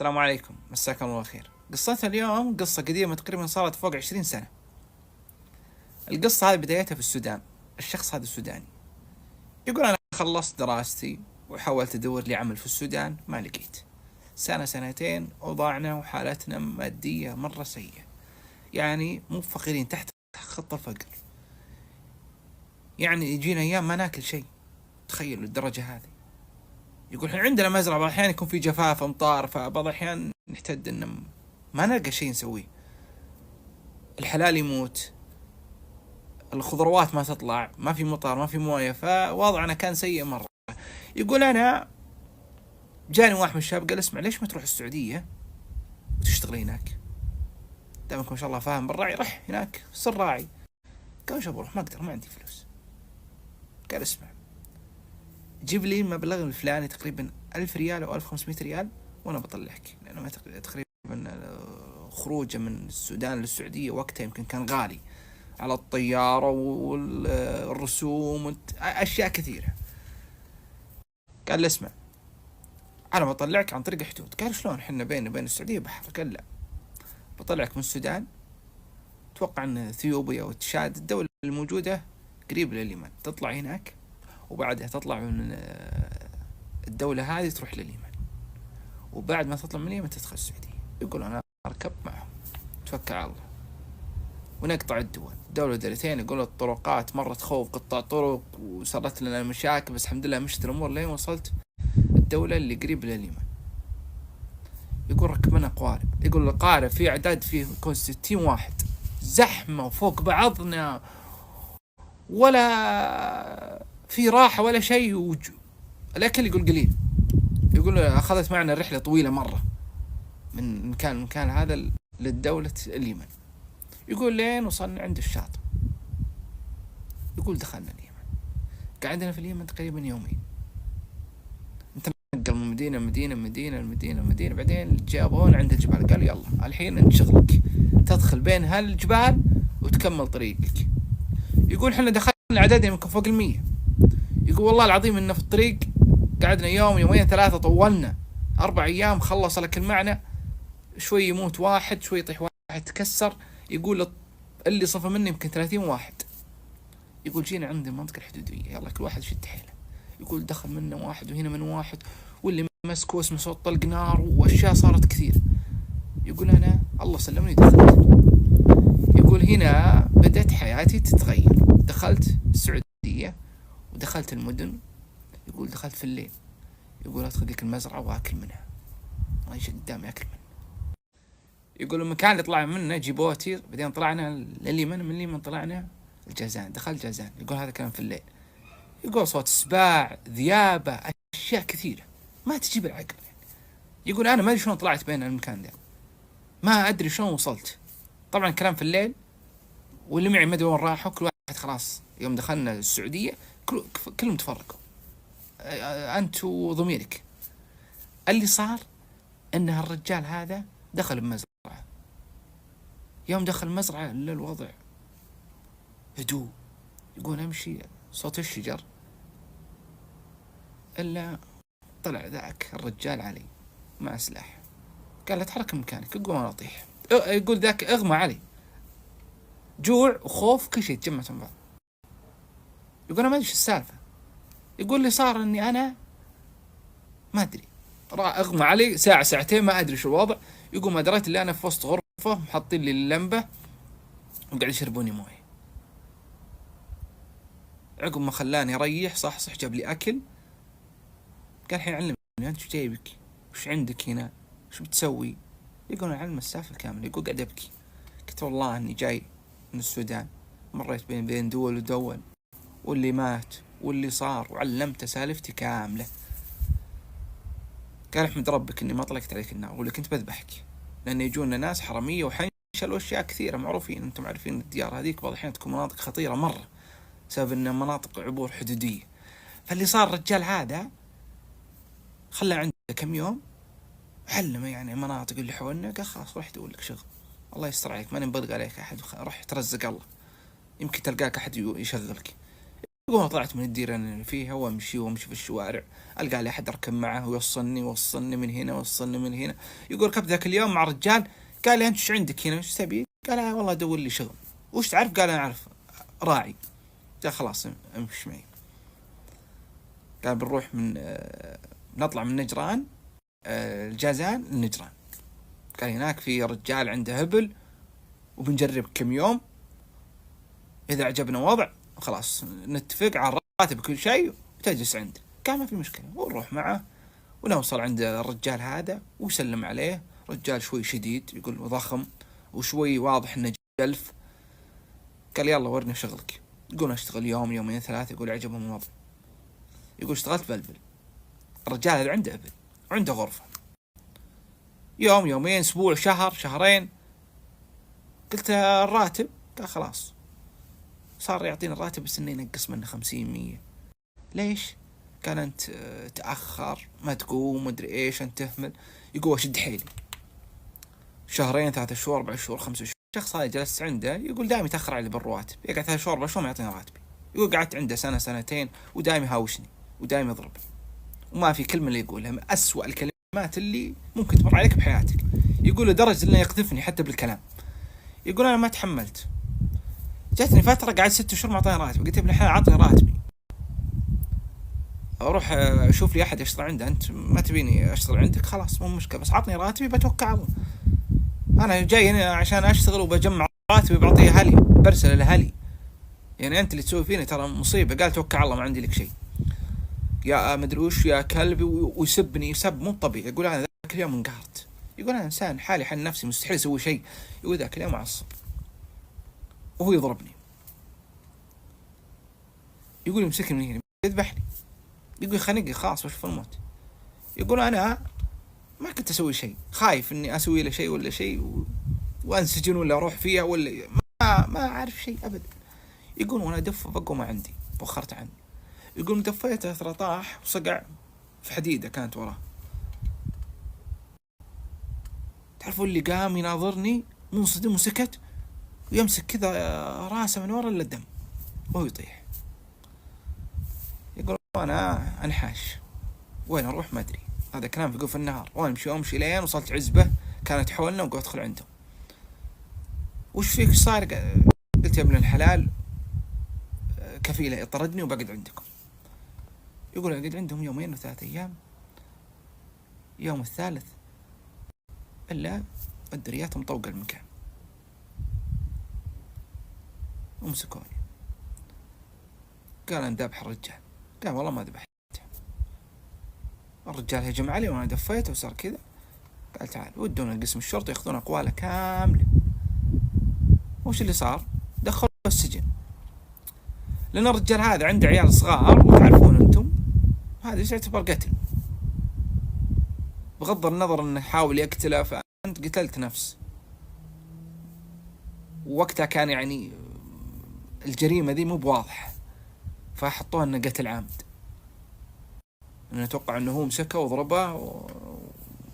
السلام عليكم، مساكم الله خير. قصتنا اليوم قصة قديمة تقريبا صارت فوق 20 سنة. القصة هذه بدايتها في السودان. الشخص هذا سوداني، يقول أنا خلصت دراستي وحاولت أدور لي عمل في السودان، ما لقيت. سنة سنتين وضاعنا وحالتنا مادية مرة سيئة، يعني مو فقيرين، تحت خط الفقر. يعني يجينا أيام ما ناكل شيء، تخيلوا الدرجة هذه. يقول احنا عندنا مزرعة، بعض الأحيان يكون في جفاف أمطار، فبعض الأحيان نحتاج إن ما نلقى شيء نسويه. الحلال يموت، الخضروات ما تطلع، ما في مطر، ما في موية، فوضعنا كان سيء مرة. يقول أنا جاني واحد من الشباب قال اسمع، ليش ما تروح السعودية وتشتغل هناك؟ دامك ما شاء الله فاهم بالراعي، رح هناك صر راعي. قال وش بروح، ما أقدر، ما عندي فلوس. قال اسمع، جيب لي المبلغ الفلاني تقريبا 1000 ريال أو 1500 ريال وأنا بطلعك، لأنه تقريبا خروجه من السودان للسعودية وقتها يمكن كان غالي على الطيارة والرسوم أشياء كثيرة. قال لي اسمع، أنا بطلعك عن طريق حدود. قال شلون، حنا بين السعودية بحر. قال لا، بطلعك من السودان، توقع أن اثيوبيا وتشاد الدولة الموجودة قريب لليمن، تطلع هناك وبعدها تطلع من الدولة هذه تروح لليمن، وبعد ما تطلع من اليمن تدخل السعودية. يقول أنا أركب معهم، توكل على الله ونقطع الدول، دولة دولتين. يقول الطرقات مرة تخوف، قطاع طرق وصارت لنا مشاكل، بس الحمد لله مشت الأمور لين وصلت الدولة اللي قريب لليمن. يقول ركبنا قوارب، يقول القارب في أعداد فيه يكون 60 واحد، زحمة وفوق بعضنا، ولا في راحة ولا شيء، الأكل يقول قليل. يقول أخذت معنا رحلة طويلة مرة من مكان هذا للدولة اليمن. يقول لين وصلنا عند الشاطئ. يقول دخلنا اليمن، قعدنا في اليمن تقريبا يومين، نتنقل من مدينة، بعدين جابونا عند الجبال، قال يلا الحين انت شغلك تدخل بين هالجبال وتكمل طريقك. يقول احنا دخلنا عددنا يمكن فوق 100. يقول والله العظيم انه في الطريق قعدنا يوم يومين ثلاثة، طولنا 4 أيام. خلص الأكل معنا، شوي يموت واحد، شوي يطيح واحد تكسر. يقول اللي صفى مني يمكن 30 واحد. يقول جينا عند المنطقة الحدودية، يلا كل واحد شد حيله. يقول دخل منا واحد وهنا من واحد، واللي مسكوه اسمه صوت طلق نار، واشياء صارت كثير. يقول انا الله سلمني دخلت. يقول هنا بدأت حياتي تتغير، دخلت السعودية ودخلت المدن. يقول دخلت في الليل، يقول ادخل ذيك المزرعة واكل منها، ما يجي قدامي اكل منها. يقول المكان اللي طلع منه جيبوتي، بعدين طلعنا لليمن، من اليمن طلعنا الجازان، دخلت جازان. يقول هذا كان في الليل. يقول صوت سباع، ذيابة، أشياء كثيرة ما تجيب العقل. يقول أنا ما أدري شلون طلعت بين المكان ده، ما أدري شلون وصلت. طبعا كلام في الليل، واللي معي ما أدري وين راحوا، كل واحد خلاص يوم دخلنا السعودية كلهم تفرقوا، أنت وضميرك. اللي صار أن الرجال هذا دخل بمزرعة. يوم دخل المزرعة الوضع هدوء. يقول أمشي صوت الشجر، إلا طلع ذاك الرجال علي مع سلاح، قال له اتحرك من مكانك، اقوم انا اطيح. يقول ذاك اغمى علي، جوع وخوف كل شيء تجمعت من بعض. يقول انا ما ادري ايش السالفه. يقول لي صار اني انا ما ادري، اغمى علي ساعه ساعتين ما ادري شو الوضع. يقول ما دريت اللي انا في وسط غرفه محطين لي اللمبه وقاعد يشربوني مويه. عقب ما خلاني اريح صح جاب لي اكل، قال الحين علمني انت شو جايبك، وش عندك هنا، شو بتسوي؟ يقول علم السالفة الكاملة. يقول قاعد أبكي، قلت والله أني جاي من السودان، مريت بين دول ودول، واللي مات واللي صار، وعلمته سالفتي كاملة. قال احمد ربك أني ما طلقت عليك النار، ولا كنت بذبحك، لأن يجونا ناس حرامية وحنشل وأشياء كثيرة معروفين. أنتم عارفين الديار هذيك بعض الحين تكون مناطق خطيرة مرة بسبب أنها مناطق عبور حدودية. فاللي صار الرجال هذا خلى عنده كم يوم، علمه يعني مناطق اللي حولنا، قال خلاص روح دور لك شغل، الله يستر عليك، ماني مبلغ عليك احد، روح ترزق الله، يمكن تلقاك احد يشغلك. يقول طلعت من الديره اللي فيها وامشي في الشوارع، القى لي احد اركب معه ويوصلني من هنا ويوصلني من هنا. يقول ركبت ذاك اليوم مع رجال قال لي انت ايش عندك هنا ايش تبي؟ قال والله ادور لي شغل. وش تعرف؟ قال انا اعرف راعي. قال خلاص امشي معي. قال بنروح نطلع من نجران الجازان لنجران. قال هناك في رجال عنده هبل وبنجرب كم يوم، إذا عجبنا وضع خلاص نتفق على الراتب بكل شيء وتجلس عنده. قال ما في مشكلة، ونروح معه ونوصل عند الرجال هذا ويسلم عليه. رجال شوي شديد يقول ضخم وشوي واضح انه جلف. قال يلا ورني شغلك. يقول اشتغل يوم يومين ثلاثة. يقول عجبهم الوضع. يقول اشتغلت بلبل. الرجال هذا عنده ابل وعنده غرفة. يوم يومين اسبوع شهر شهرين. قلت الراتب؟ قال خلاص صار يعطيني الراتب بس انه ينقص منه 50-100. ليش؟ قال انت تأخر ما تقوم مدري ايش انت تهمل. يقول اشد حيلي 2 3 شهور 4 شهور 5 شهور. الشخص هذا جلست عنده يقول دائما يتأخر علي بالرواتب، يقعد 3 شهور 4 شهور ما يعطيني راتبي. يقول قعدت عنده سنة سنتين ودائما يهاوشني ودائما يضربني وما في كلمة اللي يقولها من أسوأ الكلمات اللي ممكن تمر عليك بحياتك. يقول لدرجة انه يقذفني حتى بالكلام. يقول انا ما تحملت، جاتني فترة قعدت 6 شهور ما اعطاني راتب. قلت ابن الحلال عطني راتبي اروح اشوف لي احد يشتغل عنده. انت ما تبيني اشتغل عندك خلاص مو مشكلة، بس عطني راتبي بتوكل على الله. انا جاي هنا عشان اشتغل وبجمع راتبي بعطيه اهلي برسل لاهلي. يعني انت اللي تسوي فيني ترى مصيبة. قال توكل على الله ما عندي لك شيء يا مدري وش يا كلبي. ويسبني يسب مو طبيعي. يقول انا ذاك اليوم انقهرت. يقول انا انسان حالي حل نفسي مستحيل اسوي شيء. يقول ذاك اليوم معصب وهو يضربني. يقول يمسكني من هنا يذبحني. يقول خنقي خلاص وش في الموت. يقول انا ما كنت اسوي شيء، خايف اني اسوي له شيء ولا شيء وانسجن ولا اروح فيها ولا ما اعرف شيء ابدا. يقول وانا ادف بقوا ما عندي بخرت عني. يقول مدفيته ترى طاح وصقع في حديده كانت وراه. تعرفوا اللي قام يناظرني منصدم وسكت ويمسك كذا راسه من ورا الا الدم وهو يطيح. يقول انا انحاش وين اروح ما ادري. هذا كلام في النهار وانا امشي لين وصلت عزبه كانت حولنا وقلت ادخل عندهم. وش فيك صار؟ قلت يا ابن الحلال كفيله يطردني وبقعد عندكم. يقول اقعد عندهم 2 و3 أيام. يوم الثالث الا الدريات مطوقه المكان ومسكوني. قال انا ذبح الرجال. قال والله ما ذبحته. الرجال هجم علي وانا دفيته وصار كذا. قال تعال ودونا القسم الشرطة ياخذون اقواله كاملة. وش اللي صار؟ دخلوا السجن لان الرجال هذا عنده عيال صغار وتعرفون انتم هذا يعتبر قتل بغض النظر انه حاول يقتله. فانت قتلت نفس ووقتها كان يعني الجريمة ذي مو بواضح فحطوها انه قتل عامد. انا اتوقع انه هو مسكه وضربه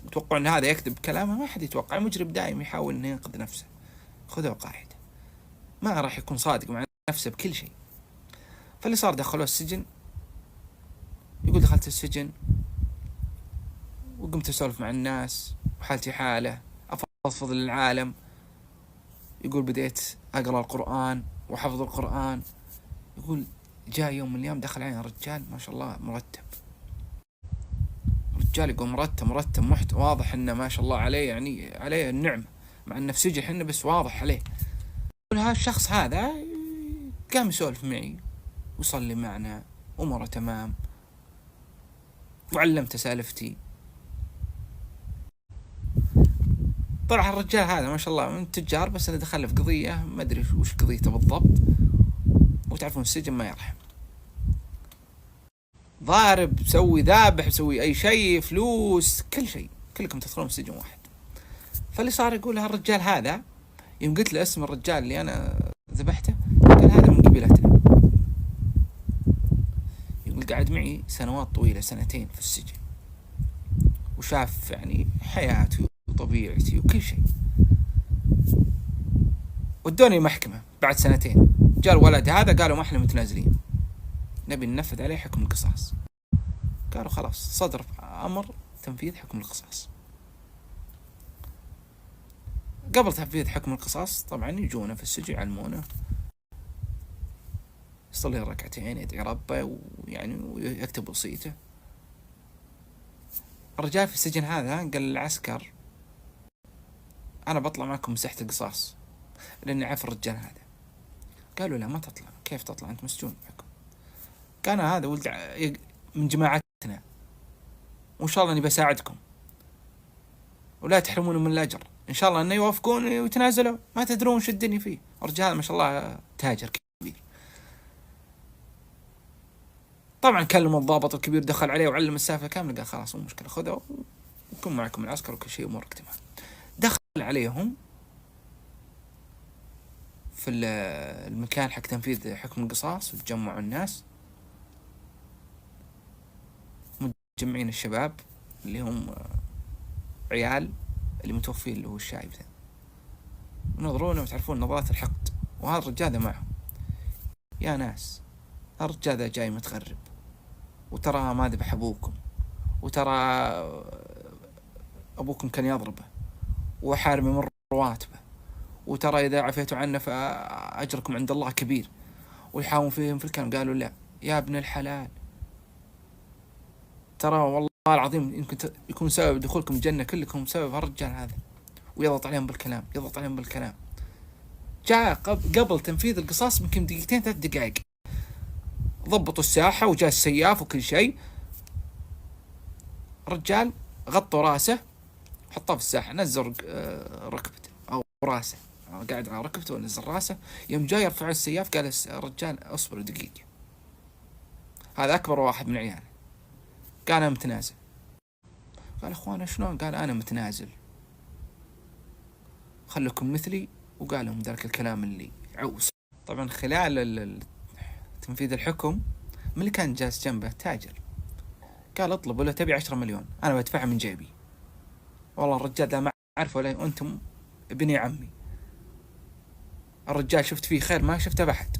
وتوقع ان هذا يكذب كلامه. ما حد يتوقع. المجرم دائما يحاول انه ينقذ نفسه. خذوا قاعدة ما راح يكون صادق مع نفسه بكل شيء. فاللي صار دخلوه السجن. يقول دخلت السجن وقمت اسولف مع الناس وحالتي حاله افضفض للعالم. يقول بديت اقرا القرآن وحفظ القرآن. يقول جاء يوم من الايام دخل علينا رجال ما شاء الله مرتب. رجال يقول مرتب محت واضح انه ما شاء الله عليه يعني عليه النعمة مع انه في سجن حنا بس واضح عليه. يقول هذا الشخص هذا قام يسولف معي وصلي معنا أمره تمام وعلمته سالفتي. طلع الرجال هذا ما شاء الله من التجار بس أنا دخل في قضية ما أدري وش قضيته بالضبط. وتعرفون السجن ما يرحم. ضارب بسوي ذابح بسوي أي شيء فلوس كل شيء كلكم تدخلون في سجن واحد. فاللي صار يقول هالرجال هذا يوم قلت له اسم الرجال اللي أنا ذبحته قال هذا من قبيلتنا. يقول قعد معي سنوات طويلة 2 في السجن وشاف يعني حياتي وطبيعتي وكل شيء. ودوني محكمة بعد 2 جاء الولد هذا قالوا ما احنا متنازلين. نبي ننفذ عليه حكم القصاص. قالوا خلاص صدر أمر تنفيذ حكم القصاص. قبل تنفيذ حكم القصاص طبعا يجونا في السجن يعلمونه، يصلي ركعتين، يدعي ربه ويعني ويكتب وصيته. الرجال في السجن هذا قال للعسكر أنا بطلع معكم مساحة القصاص لأني عارف الرجال هذا. قالوا لا ما تطلع. كيف تطلع أنت مسجون معكم؟ كان هذا ولد من جماعتنا وإن شاء الله أني بساعدكم ولا تحرمون من الأجر، إن شاء الله أنه يوافقون ويتنازلوا، ما تدرون شو الدنيا فيه. الرجال ما شاء الله تاجر كبير. طبعا كلم الضابط الكبير، دخل عليه وعلم السالفة كاملة، قال خلاص مو مشكلة خذوا وكن معكم العسكر وكل شيء أمورك تمام. دخل عليهم في المكان حق تنفيذ حكم القصاص وتجمعوا الناس، مجمعين الشباب اللي هم عيال اللي متوفين اللي هو الشايب ذا، ونظرونه وتعرفون نظرات الحقد. وهذا الرجال ذا معهم. يا ناس الرجال ذا جاي متغرب، وترى ما ذبح أبوكم، وترى أبوكم كان يضربه وحارم من رواتبه، وترى إذا عفيتوا عنه فأجركم عند الله كبير. ويحاولون فيهم في الكلام. قالوا لا يا ابن الحلال، ترى والله العظيم يمكن يكون سبب دخولكم الجنة كلكم سبب هالرجال هذا. ويضغط عليهم بالكلام، يضغط عليهم بالكلام. جاء قبل تنفيذ القصاص يمكن دقيقتين 3 دقائق ضبطوا الساحة وجاء السياف وكل شيء. الرجال غطوا راسه حطاه في الساحة، نزل ركبته أو راسه، قاعد على ركبته ونزل راسه. يوم جاي يرفع السياف قال الرجال اصبر دقيقة، هذا أكبر واحد من عياله. قال أنا متنازل. قال أخوانا شلون؟ قال أنا متنازل، خلكم مثلي. وقال لهم ذلك الكلام اللي عوص. طبعا خلال تنفيذ الحكم من اللي كان جالس جنبه تاجر، قال اطلبوا له تبي 10 مليون أنا بدفعها من جيبي. والله الرجال ده ما أعرف ولا أنتم ابني عمي. الرجال شفت فيه خير ما شفته بحد،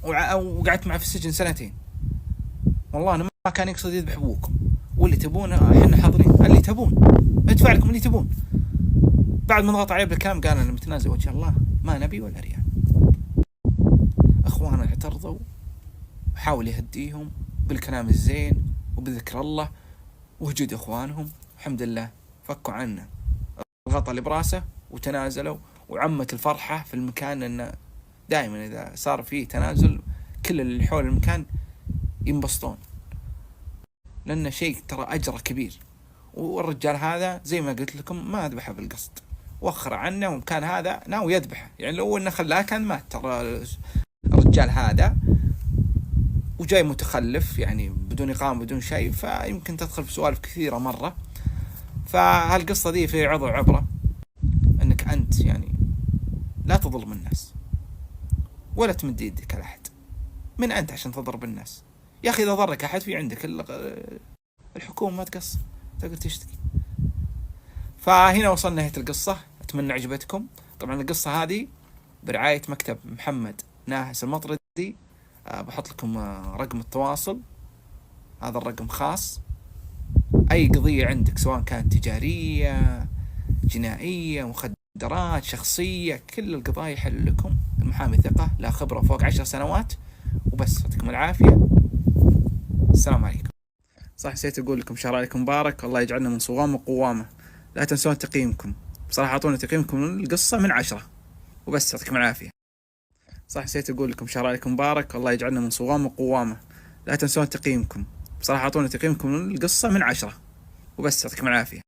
وقعدت معه في السجن 2 سنين. والله أنا ما كان يقصد يذبح أبوكم، واللي تبون احنا حاضرين، اللي تبون ادفع لكم اللي تبون. بعد ما ضغط عليه بالكلام قال أنا متنازل وجه الله ما نبي ولا ريال. أخوانا اعترضوا وحاول يهديهم بالكلام الزين وبذكر الله ووجود إخوانهم. الحمد لله فكوا عنه الغطاء اللي براسه وتنازلوا. وعمت الفرحة في المكان، أنه دائما إذا صار فيه تنازل كل اللي حول المكان ينبسطون، لأنه شيء ترى أجره كبير. والرجال هذا زي ما قلت لكم ما ذبحه بالقصد، وخر عنه وكان هذا ناوي يذبحه. يعني لو إنه خلاه كان مات ترى الرجال هذا، وجاي متخلف يعني بدون إقامة بدون شيء، فيمكن تدخل في سوالف كثيرة مرة. فهالقصة دي في عظة عبرة أنك أنت يعني لا تظلم الناس ولا تمد يدك على أحد. من أنت عشان تضرب الناس؟ يا أخي إذا ضرك أحد في عندك الحكومة ما تقصر، تقدر تشتكي. فهنا وصلنا نهاية القصة، أتمنى عجبتكم. طبعا القصة هذه برعاية مكتب محمد ناهس المطردي. بحط لكم رقم التواصل، هذا الرقم خاص. أي قضية عندك سواء كانت تجارية جنائية مخدرات شخصية، كل القضايا يحل لكم المحامي ثقة لا خبرة فوق 10 سنوات. وبس يعطيكم العافية، السلام عليكم. صح نسيت أقول لكم شهر عليكم مبارك، الله يجعلنا من صوام وقوامة. لا تنسون تقييمكم، بصراحة أعطونا تقييمكم القصة من 10. وبس يعطيكم العافية. صح نسيت أقول لكم شهر عليكم مبارك، الله يجعلنا من صوام وقوامة. لا تنسون تقييمكم، بصراحة أعطونا تقييمكم القصة من 10. وبس يعطيكم العافية.